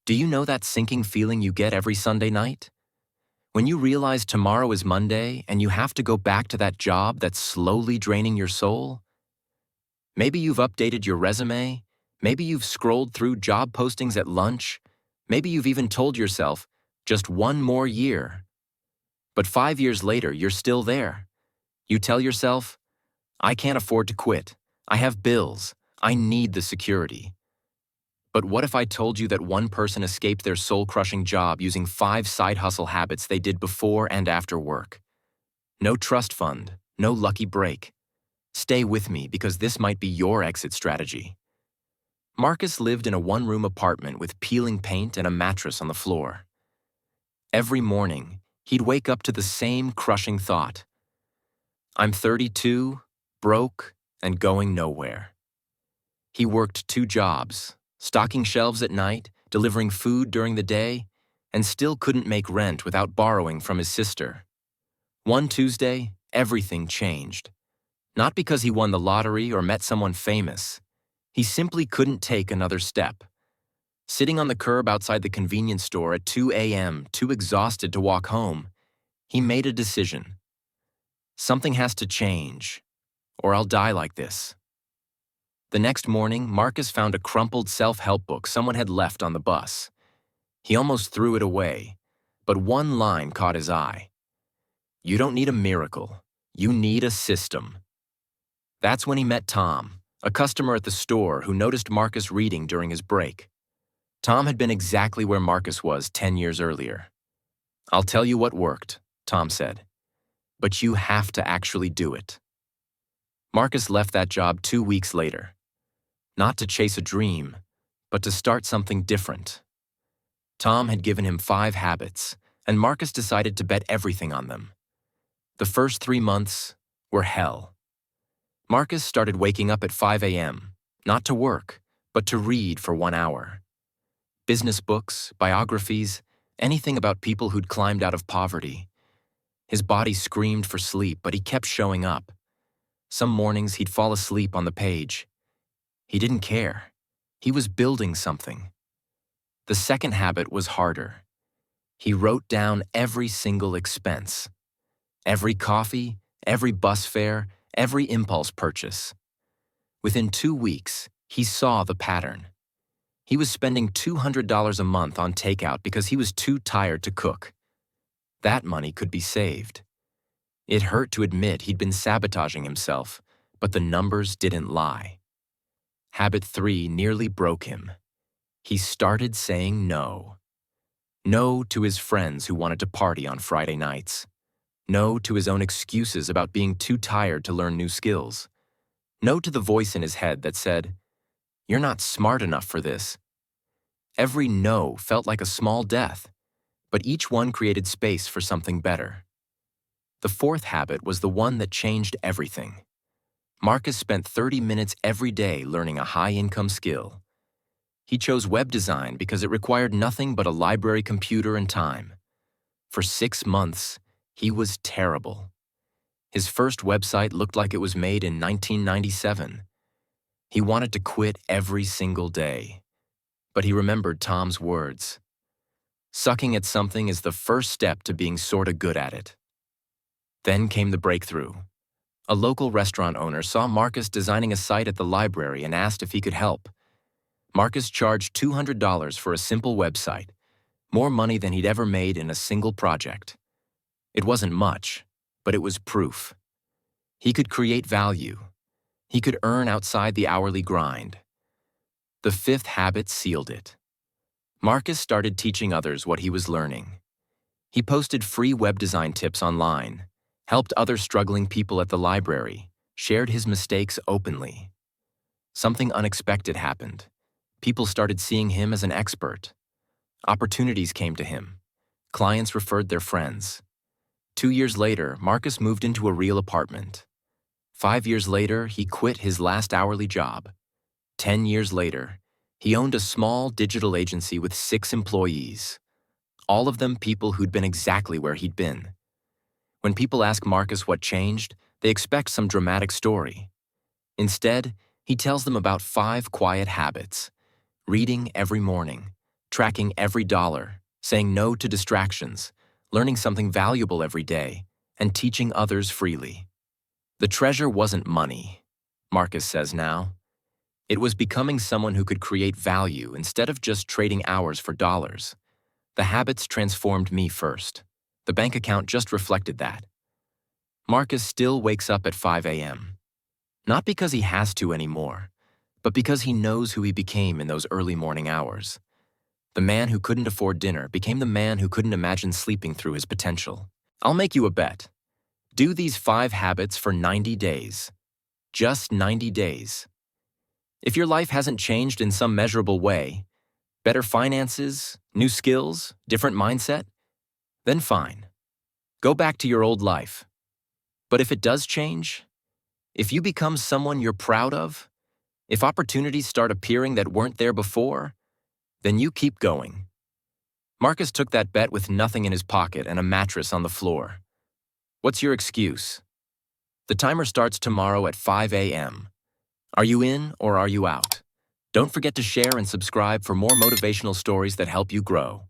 Do you know that sinking feeling you get every Sunday night? When you realize tomorrow is Monday and you have to go back to that job that's slowly draining your soul? Maybe you've updated your resume. Maybe you've scrolled through job postings at lunch. Maybe you've even told yourself, just one more year. But 5 years later, you're still there. You tell yourself, I can't afford to quit. I have bills. I need the security. But what if I told you that one person escaped their soul-crushing job using 5 side hustle habits they did before and after work? No trust fund, no lucky break. Stay with me because this might be your exit strategy. Marcus lived in a one-room apartment with peeling paint and a mattress on the floor. Every morning, he'd wake up to the same crushing thought. I'm 32, broke, and going nowhere. He worked 2 jobs, stocking shelves at night, delivering food during the day, and still couldn't make rent without borrowing from his sister. One Tuesday, everything changed. Not because he won the lottery or met someone famous. He simply couldn't take another step. Sitting on the curb outside the convenience store at 2 a.m., too exhausted to walk home, he made a decision. Something has to change, or I'll die like this. The next morning, Marcus found a crumpled self-help book someone had left on the bus. He almost threw it away, but one line caught his eye. You don't need a miracle. You need a system. That's when he met Tom, a customer at the store who noticed Marcus reading during his break. Tom had been exactly where Marcus was 10 years earlier. I'll tell you what worked, Tom said, but you have to actually do it. Marcus left that job 2 weeks later. Not to chase a dream, but to start something different. Tom had given him 5 habits, and Marcus decided to bet everything on them. The first 3 months were hell. Marcus started waking up at 5 a.m., not to work, but to read for 1 hour. Business books, biographies, anything about people who'd climbed out of poverty. His body screamed for sleep, but he kept showing up. Some mornings he'd fall asleep on the page. He didn't care. He was building something. The second habit was harder. He wrote down every single expense. Every coffee, every bus fare, every impulse purchase. Within 2 weeks, he saw the pattern. He was spending $200 a month on takeout because he was too tired to cook. That money could be saved. It hurt to admit he'd been sabotaging himself, but the numbers didn't lie. Habit 3 nearly broke him. He started saying no. No to his friends who wanted to party on Friday nights. No to his own excuses about being too tired to learn new skills. No to the voice in his head that said, "You're not smart enough for this." Every no felt like a small death, but each one created space for something better. The fourth habit was the one that changed everything. Marcus spent 30 minutes every day learning a high-income skill. He chose web design because it required nothing but a library computer and time. For 6 months, he was terrible. His first website looked like it was made in 1997. He wanted to quit every single day. But he remembered Tom's words. Sucking at something is the first step to being sorta good at it. Then came the breakthrough. A local restaurant owner saw Marcus designing a site at the library and asked if he could help. Marcus charged $200 for a simple website, more money than he'd ever made in a single project. It wasn't much, but it was proof. He could create value. He could earn outside the hourly grind. The fifth habit sealed it. Marcus started teaching others what he was learning. He posted free web design tips online, helped other struggling people at the library, shared his mistakes openly. Something unexpected happened. People started seeing him as an expert. Opportunities came to him. Clients referred their friends. 2 years later, Marcus moved into a real apartment. 5 years later, he quit his last hourly job. 10 years later, he owned a small digital agency with 6 employees, all of them people who'd been exactly where he'd been. When people ask Marcus what changed, they expect some dramatic story. Instead, he tells them about 5 quiet habits: reading every morning, tracking every dollar, saying no to distractions, learning something valuable every day, and teaching others freely. The treasure wasn't money, Marcus says now. It was becoming someone who could create value instead of just trading hours for dollars. The habits transformed me first. The bank account just reflected that. Marcus still wakes up at 5 a.m. Not because he has to anymore, but because he knows who he became in those early morning hours. The man who couldn't afford dinner became the man who couldn't imagine sleeping through his potential. I'll make you a bet. Do these 5 habits for 90 days. Just 90 days. If your life hasn't changed in some measurable way, better finances, new skills, different mindset, then fine. Go back to your old life. But if it does change, if you become someone you're proud of, if opportunities start appearing that weren't there before, then you keep going. Marcus took that bet with nothing in his pocket and a mattress on the floor. What's your excuse? The timer starts tomorrow at 5 a.m. Are you in or are you out? Don't forget to share and subscribe for more motivational stories that help you grow.